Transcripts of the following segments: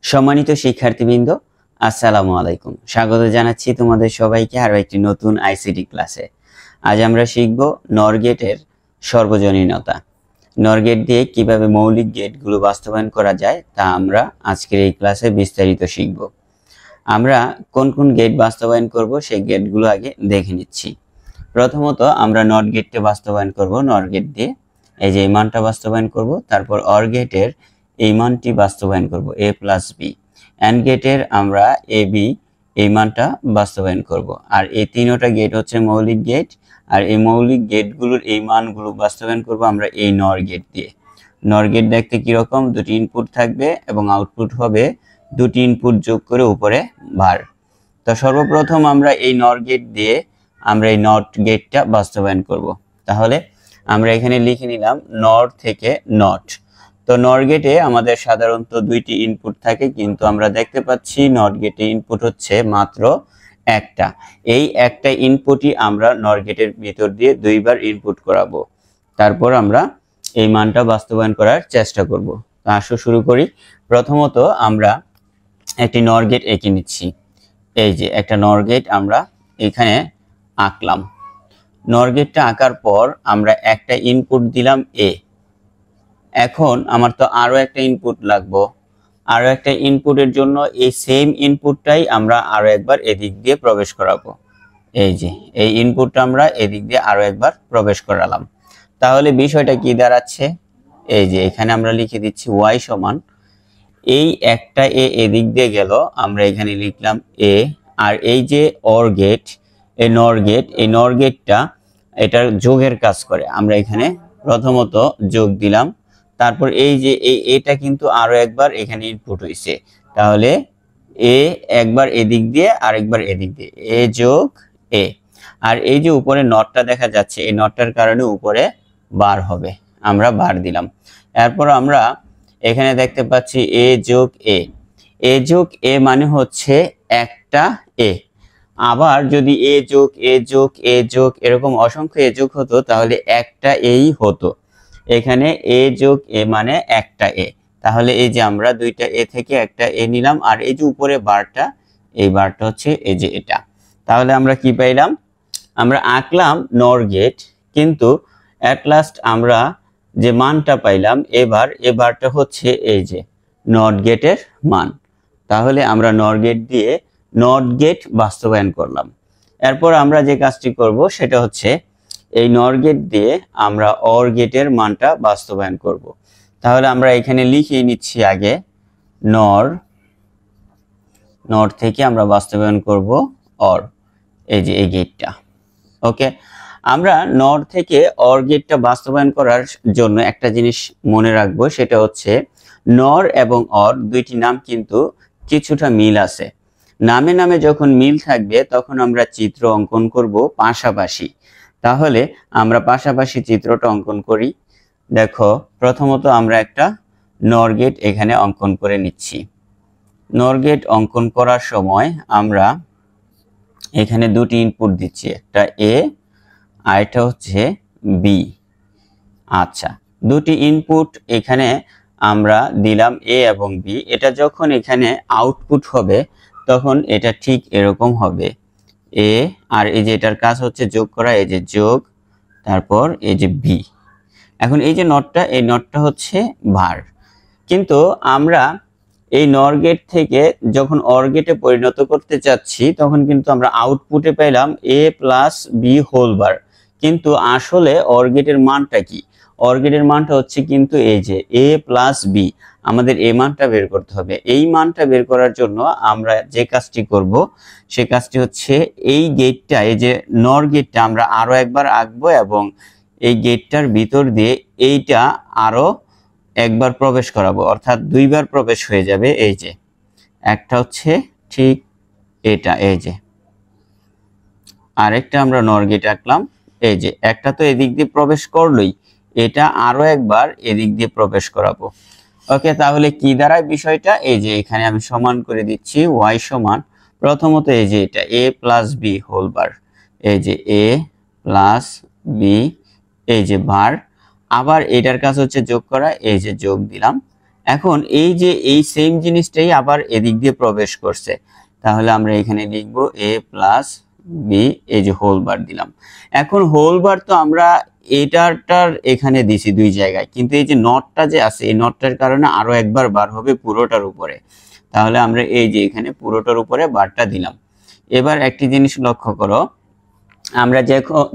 সম্মানিত শিক্ষার্থীবৃন্দ, আসসালামু আলাইকুম। স্বাগত জানাচ্ছি তোমাদের সবাইকে আরো একটি নতুন আইসিটি ক্লাসে। আজ আমরা শিখব নর গেটের সর্বজনীনতা। নর গেট দিয়ে কিভাবে মৌলিক গেটগুলো বাস্তবায়ন করা যায় তা আমরা আজকের এই ক্লাসে বিস্তারিত শিখব। আমরা কোন কোন গেট বাস্তবায়ন করব সেই গেটগুলো আগে দেখে নিচ্ছি। প্রথমত আমরা নট গেটকে বাস্তবায়ন করব নর গেট দিয়ে। এই যে এই মানটা বাস্তবায়ন করব, তারপর অর গেটের এই মানটি বাস্তবায়ন করব a প্লাস বি। অ্যান্ড গেটের আমরা এ বি এই মানটা বাস্তবায়ন করব। আর এই তিনটা গেট হচ্ছে মৌলিক গেট, আর এই মৌলিক গেটগুলোর এই মানগুলো বাস্তবায়ন করব আমরা এই নর গেট দিয়ে। নর গেট দেখতে কিরকম, দুটি ইনপুট থাকবে এবং আউটপুট হবে দুটি ইনপুট যোগ করে উপরে ভার। তো সর্বপ্রথম আমরা এই নর গেট দিয়ে আমরা এই নট গেটটা বাস্তবায়ন করব। তাহলে আমরা এখানে লিখে নিলাম নর থেকে নট। তো নর গেটে আমাদের সাধারণত দুইটি ইনপুট থাকে, কিন্তু আমরা দেখতে পাচ্ছি নট গেটে ইনপুট হচ্ছে মাত্র একটা। এই একটা ইনপুটই আমরা নর গেটের ভিতর দিয়ে দুইবার ইনপুট করাবো, তারপর আমরা এই মানটা বাস্তবায়ন করার চেষ্টা করব। তো আসো শুরু করি। প্রথমত আমরা একটি নর গেট এঁকে নিচ্ছি। এই যে একটা নর গেট আমরা এখানে আঁকলাম। নর গেটটা আঁকার পর আমরা একটা ইনপুট দিলাম এ। এখন আমার তো আরো একটা ইনপুট লাগবে। আরো একটা ইনপুটের জন্য এই সেম ইনপুটটাই আমরা আরো একবার এদিক দিয়ে প্রবেশ করাবো। এই যে এই ইনপুটটা আমরা এদিক দিয়ে আরো একবার প্রবেশ করালাম। তাহলে বিষয়টা কি দাঁড়াচ্ছে, এই যে এখানে আমরা লিখে দিচ্ছি y সমান এই একটা এ এদিক দিয়ে গেল, আমরা এখানে লিখলাম এ। আর এই যে অর গেট, এই নর গেট, এই নর গেটটা এটার যোগের কাজ করে। আমরা এখানে প্রথমত যোগ দিলাম, তারপর এই যে এটা কিন্তু আরো একবার এখানে ইনপুট হইছে। তাহলে এ একবার এদিক দিয়ে আর একবার এদিক দিয়ে, এ যোগ এ। আর এই যে উপরে নটটা দেখা যাচ্ছে, এই নটটার কারণে উপরে বার হবে, আমরা বার দিলাম। এরপর আমরা এখানে দেখতে পাচ্ছি এ যোগ এ। এ যোগ এ মানে হচ্ছে একটা এ। আবার যদি এ যোগ এ যোগ এ যোগ এরকম অসংখ্য এ যোগ হতো তাহলে একটা এই হতো। এখানে এ যোগ এ মানে একটা এ। তাহলে এই যে আমরা দুইটা এ থেকে একটা এ নিলাম, আর এই যে উপরে বারটা, এই বারটা হচ্ছে এই যে এটা। তাহলে আমরা কি পাইলাম, আমরা আঁকলাম নর গেট, কিন্তু অ্যাট লাস্ট আমরা যে মানটা পাইলাম এবার এ বারটা হচ্ছে এই যে নট গেটের মান। তাহলে আমরা নর গেট দিয়ে নট গেট বাস্তবায়ন করলাম। এরপর আমরা যে কাজটি করব সেটা হচ্ছে এই নর গেট দিয়ে আমরা অর গেটের মানটা বাস্তবায়ন করব। তাহলে আমরা এখানে লিখিয়ে নিচ্ছি আগে নর থেকে আমরা বাস্তবায়ন করব অর, এই যে এই গেটটা। ওকে, আমরা নর থেকে অর গেটটা বাস্তবায়ন করার জন্য একটা জিনিস মনে রাখবো, সেটা হচ্ছে নর এবং অর দুইটি নাম কিন্তু কিছুটা মিল আছে। নামে নামে যখন মিল থাকবে তখন আমরা চিত্র অঙ্কন করব পাশাপাশি। তাহলে আমরা পাশাপাশি চিত্রটা অঙ্কন করি। দেখো, প্রথমত আমরা একটা নর গেট এখানে অঙ্কন করে নিচ্ছি। নর গেট অঙ্কন করার সময় আমরা এখানে দুটি ইনপুট দিচ্ছি, একটা এ আর এটা হচ্ছে বি। আচ্ছা, দুটি ইনপুট এখানে আমরা দিলাম এ এবং বি। এটা যখন এখানে আউটপুট হবে তখন এটা ঠিক এরকম হবে, এ আর এই যে এটার কাজ হচ্ছে যোগ করা, এই যে যোগ, তারপর এই যে বি। এখন এই যে নটটা, এই নটটা হচ্ছে ভার। কিন্তু আমরা এই নর গেট থেকে যখন অর গেটে পরিণত করতে চাচ্ছি তখন কিন্তু আমরা আউটপুটে পেলাম এ প্লাস বি হোল বার। কিন্তু আসলে অর গেটের মানটা কি, অর গেটের মানটা হচ্ছে কিন্তু এই যে এ প্লাস বি। আমাদের এই মানটা বের করতে হবে। এই মানটা বের করার জন্য আমরা যে কাজটি করব সে কাজটি হচ্ছে এই গেটটা, এই যে নর গেটটা আমরা আরো একবার আঁকবো এবং এই গেটটার ভিতর দিয়ে এইটা আরো একবার প্রবেশ করাবো, অর্থাৎ দুইবার প্রবেশ হয়ে যাবে। এই যে একটা হচ্ছে ঠিক এটা, এই যে আরেকটা আমরা নর গেট আঁকলাম। এই যে একটা তো এদিক দিয়ে প্রবেশ করলোই, এটা আরো একবার এদিক দিয়ে প্রবেশ করাবো। ওকে, তাহলে কি দাঁড়ায় বিষয়টা, এই যে এখানে আমি সমান করে দিচ্ছি y সমান প্রথমত এই যে এটা a plus B whole bar, এই যে a প্লাস বি, এই যে বার। আবার এটার কাজ হচ্ছে যোগ করা, এই যে যোগ দিলাম। এখন এই যে এই সেম জিনিসটাই আবার এদিক দিয়ে প্রবেশ করছে, তাহলে আমরা এখানে লিখব a প্লাস বি, এই যে হোল বার দিলাম। এখন হোল বার তো আমরা এটার এখানে দিছি দুই জায়গায়, কিন্তু এই যে নটটা যে আছে এই নটটার কারণে আরো একবার বার হবে পুরোটার উপরে, তাহলে আমরা এই যে এখানে পুরোটার উপরে বারটা দিলাম। এবার একটি জিনিস লক্ষ্য করো, আমরা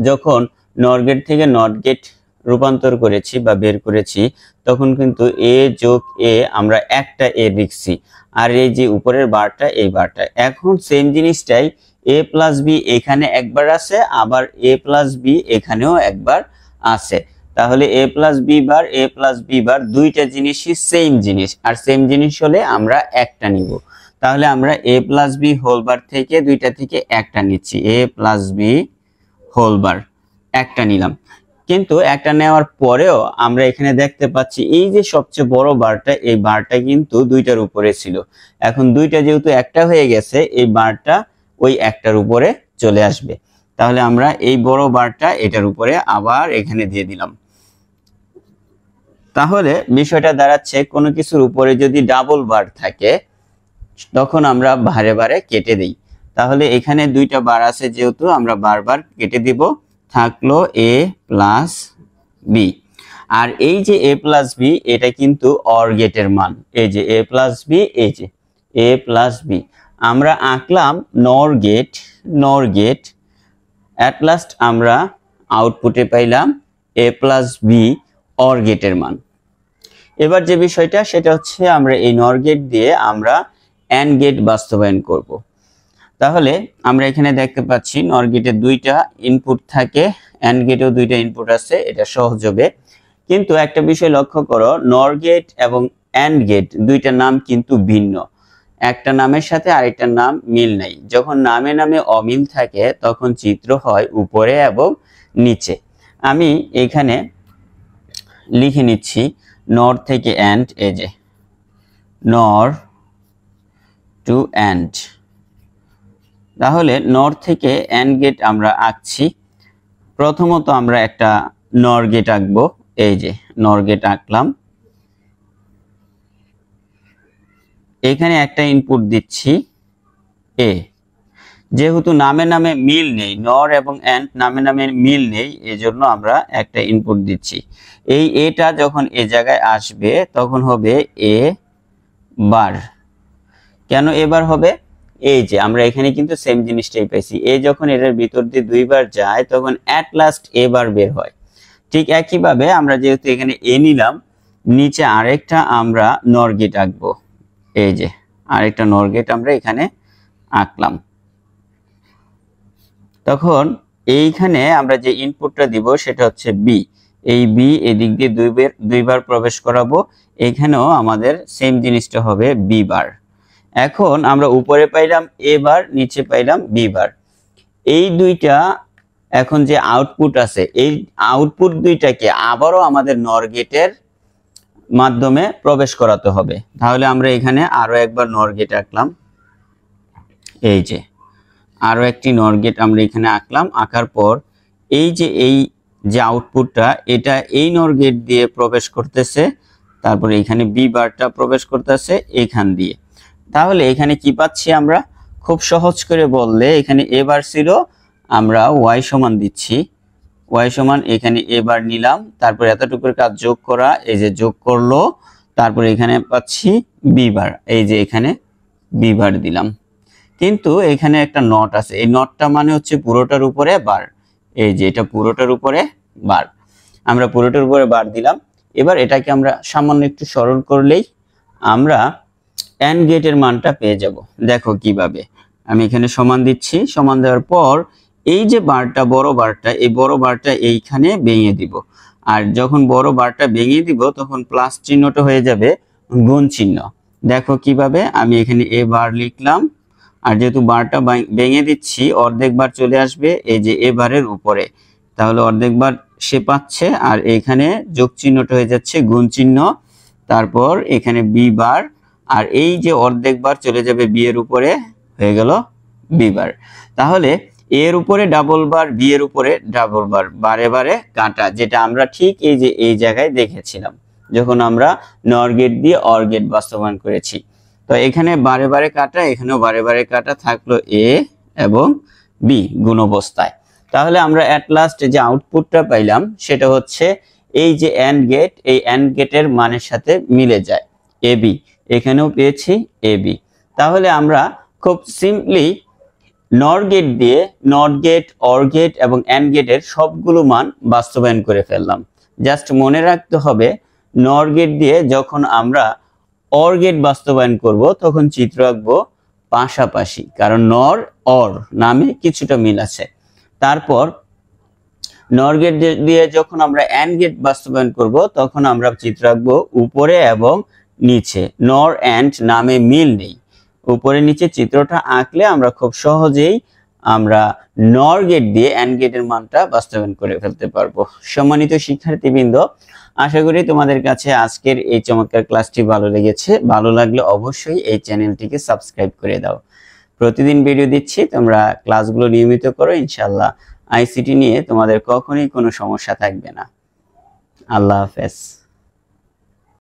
যখন নর গেট থেকে নট গেট রূপান্তর করেছি বা বের করেছি, তখন কিন্তু এ যোগ এ আমরা একটা এ লিখছি, আর এই যে উপরের বারটা এই বারটা। এখন সেম জিনিসটাই এ প্লাস বি এখানে একবার আছে, আবার এ প্লাস বি এখানেও একবার আছে, তাহলে এ প্লাস বি বার এ প্লাস বি বার দুইটা জিনিসই সেম জিনিস, আর সেম জিনিস হলে আমরা একটা নিব। তাহলে আমরা এ প্লাস বি হোল বার থেকে দুইটা থেকে একটা নিচ্ছি, এ প্লাস বি হোল বার একটা নিলাম। কিন্তু একটা নেওয়ার পরেও আমরা এখানে দেখতে পাচ্ছি এই যে সবচেয়ে বড় বারটা, এই বারটা কিন্তু দুইটার উপরে ছিল। এখন দুইটা যেহেতু একটা হয়ে গেছে, এই বারটা ওই একটার উপরে চলে আসবে, তাহলে আমরা এই বড় বারটা এটার উপরে আবার এখানে দিয়ে দিলাম। তাহলে বিষয়টা দাঁড়াচ্ছে কোনো কিছুর উপরে যদি ডাবল বার থাকে তখন আমরা বারে বারে কেটে দিই। তাহলে এখানে দুইটা বার আছে যেহেতু আমরা বারবার কেটে দিব, থাকলো এ প্লাস বি। আর এই যে এ প্লাস বি এটা কিন্তু অর গেটের মান, এই যে এ প্লাস বি, এই যে এ প্লাস বি আমরা আঁকলাম নর গেট, নর গেট অ্যাট লাস্ট আমরা আউটপুটে পাইলাম এ প্লাস বি অর গেটের মান। এবার যে বিষয়টা সেটা হচ্ছে আমরা এই নর গেট দিয়ে আমরা অ্যান্ড গেট বাস্তবায়ন করব। তাহলে আমরা এখানে দেখতে পাচ্ছি নর গেটের দুইটা ইনপুট থাকে, অ্যান্ড গেটেও দুইটা ইনপুট আছে, এটা সহজ হবে। কিন্তু একটা বিষয় লক্ষ্য করো, নর গেট এবং অ্যান্ড গেট দুইটা নাম কিন্তু ভিন্ন, একটা নামের সাথে আরেকটার নাম মিল নাই। যখন নামে নামে অমিল থাকে তখন চিত্র হয় উপরে এবং নিচে। আমি এখানে লিখে নিচ্ছি নর থেকে অ্যান্ড, এই যে নর টু অ্যান্ড। তাহলে নর থেকে অ্যান্ড গেট আমরা আঁকছি। প্রথমত আমরা একটা নর গেট আঁকবো, এই যে নর গেট আঁকলাম। এখানে একটা ইনপুট দিচ্ছি এ, যেহেতু নামে নামে মিল নেই, নর এবং অ্যান্ড নামে নামে মিল নেই, এজন্য আমরা একটা ইনপুট দিচ্ছি। এই এটা যখন এ জায়গায় আসবে তখন হবে এ বার। কেন এবার হবে? এই যে আমরা এখানে কিন্তু সেম জিনিসটাই পাইছি, এ যখন এটার ভিতর দিয়ে দুইবার যায় তখন অ্যাট লাস্ট এ বার বের হয়। ঠিক একইভাবে আমরা যেহেতু এখানে এ নিলাম, নিচে আরেকটা আমরা নর গেট আঁকবো, এই যে আরেকটা নর গেট আমরা এখানে আঁকলাম। তখন এইখানে আমরা যে ইনপুটটা দিব সেটা হচ্ছে বি, এই বি এদিক দিয়ে দুইবার প্রবেশ করাবো, এখানেও আমাদের সেম জিনিসটা হবে বি বার। এখন আমরা উপরে পাইলাম এ বার, নিচে পাইলাম বি বার। এই দুইটা এখন যে আউটপুট আছে, এই আউটপুট দুইটাকে আবারও আমাদের নর গেটের মাধ্যমে প্রবেশ করাতে হবে। তাহলে আমরা এখানে আরো একবার নর গেট আঁকলাম, এই যে আরো একটি নর গেট আমরা এখানে আঁকলাম। আঁকার পর এই যে আউটপুটটা এটা এই নর গেট দিয়ে প্রবেশ করতেছে, তারপরে এখানে বি বারটা প্রবেশ করতেছে এখান দিয়ে। তাহলে এখানে কি পাচ্ছি আমরা? খুব সহজ করে বললে এখানে এ বার ছিল, আমরা ওয়াই সমান দিচ্ছি, ওয়াই সমান এখানে এ বার নিলাম, তারপর এতটুকুর কাজ যোগ করা, এই যে যোগ করলো, তারপর এখানে পাচ্ছি বি বার, এই যে এখানে বি বার দিলাম। কিন্তু এখানে একটা নট আছে, এই নটটা মানে হচ্ছে পুরোটার উপরে বার, এই যে এটা পুরোটার উপরে বার, আমরা পুরোটার উপরে বার দিলাম। এবার এটাকে আমরা সামান্য একটু সরল করলেই আমরা অ্যান্ড গেটের মানটা পেয়ে যাব। দেখো কিভাবে, আমি এখানে সমান দিচ্ছি, সমান দেওয়ার পর এই যে বারটা বড় বারটা, এই বড় বারটা এইখানে ভেঙে দিব, আর যখন বড় বারটা ভেঙে দিব তখন প্লাস চিহ্নটা হয়ে যাবে গুণ চিহ্ন। দেখো কিভাবে, আমি এখানে এ বার লিখলাম, আর যেহেতু বারটা ভেঙে দিচ্ছি অর্ধেক বার চলে আসবে এই যে এ বারের উপরে, তাহলে অর্ধেক বার সে পাচ্ছে, আর এখানে যোগ চিহ্নটা হয়ে যাচ্ছে গুণ চিহ্ন, তারপর এখানে বি বার, আর এই যে অর্ধেক বার চলে যাবে বি এর উপরে, হয়ে গেল বি বার। তাহলে এর উপরে ডাবল বার, বি এর উপরে ডাবল বার, বারে বারে কাটা, যেটা আমরা ঠিক এই যে এই জায়গায় দেখেছিলাম। যখন আমরা নর গেট দিয়ে অর গেট বাস্তবায়ন করেছি। তো এখানে বারে বারে কাটা, এখানেও বারে বারে কাটা, থাকলো এ এবং বি গুণ অবস্থায়। তাহলে আমরা এট লাস্ট যে আউটপুটটা পাইলাম সেটা হচ্ছে এই যে এন্ড গেট, এই এন্ড গেটের মানের সাথে মিলে যায় এ বি, এখানেও পেয়েছি এ বি। তাহলে আমরা খুব সিম্পলি নর গেট দিয়ে নট গেট, অর গেট এবং এন্ড গেটের সবগুলো মান বাস্তবায়ন করে ফেললাম। জাস্ট মনে রাখতে হবে নর গেট দিয়ে যখন আমরা অর গেট বাস্তবায়ন করব তখন চিত্র আঁকবো পাশাপাশি, কারণ নর অর নামে কিছুটা মিল আছে। তারপর নর গেট দিয়ে যখন আমরা এন্ড গেট বাস্তবায়ন করব তখন আমরা চিত্র আঁকবো উপরে এবং নিচে। নর এন্ড নামে মিল নেই, উপরে নিচে চিত্রটা আঁকলে আমরা খুব সহজেই আমরা নর গেট দিয়ে এন্ড গেটের মানটা বাস্তবায়ন করে ফেলতে পারবো। সম্মানিত শিক্ষার্থীবৃন্দ, আশা করি তোমাদের কাছে আজকের এই চমৎকার ক্লাসটি ভালো লেগেছে। ভালো লাগলে অবশ্যই এই চ্যানেলটিকে সাবস্ক্রাইব করে দাও। প্রতিদিন ভিডিও দিচ্ছি, তোমরা ক্লাসগুলো নিয়মিত করো, ইনশাআল্লাহ আইসিটি নিয়ে তোমাদের কখনোই কোনো সমস্যা থাকবে না। আল্লাহ হাফেজ।